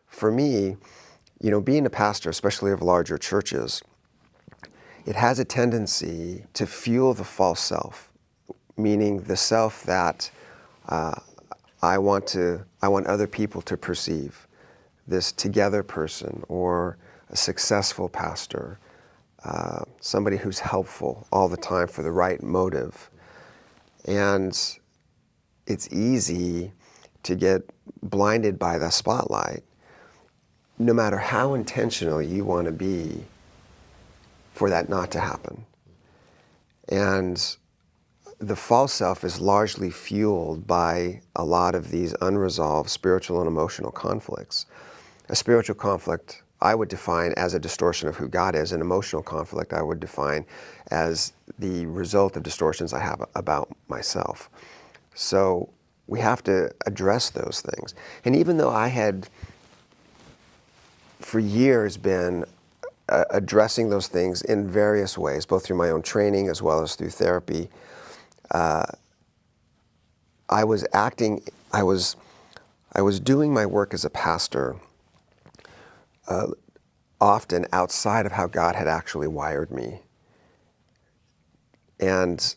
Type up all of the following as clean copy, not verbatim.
for me, being a pastor, especially of larger churches, it has a tendency to fuel the false self, meaning the self that I want other people to perceive, this together person or a successful pastor, somebody who's helpful all the time for the right motive. And it's easy to get blinded by the spotlight, no matter how intentional you want to be for that not to happen. And the false self is largely fueled by a lot of these unresolved spiritual and emotional conflicts. A spiritual conflict I would define as a distortion of who God is. An emotional conflict I would define as the result of distortions I have about myself. So we have to address those things. And even though I had for years been addressing those things in various ways, both through my own training as well as through therapy, I was doing my work as a pastor often outside of how God had actually wired me. And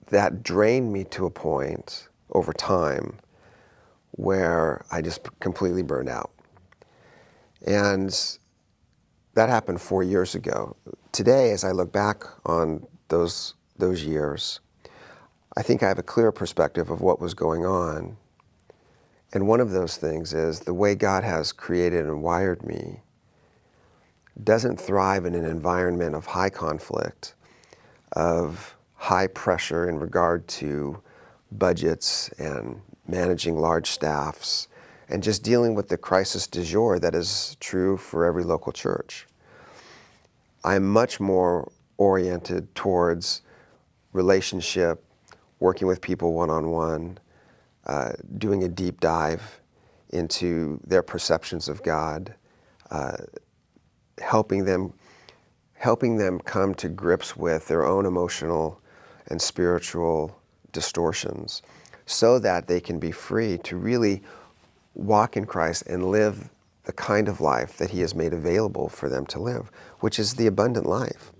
that drained me to a point over time where I just completely burned out. And that happened 4 years ago. Today, as I look back on those years, I think I have a clear perspective of what was going on. And one of those things is the way God has created and wired me doesn't thrive in an environment of high conflict, of high pressure in regard to budgets and managing large staffs, and just dealing with the crisis du jour that is true for every local church. I'm much more oriented towards relationship, working with people one-on-one, doing a deep dive into their perceptions of God, helping them come to grips with their own emotional and spiritual distortions so that they can be free to really walk in Christ and live the kind of life that He has made available for them to live, which is the abundant life.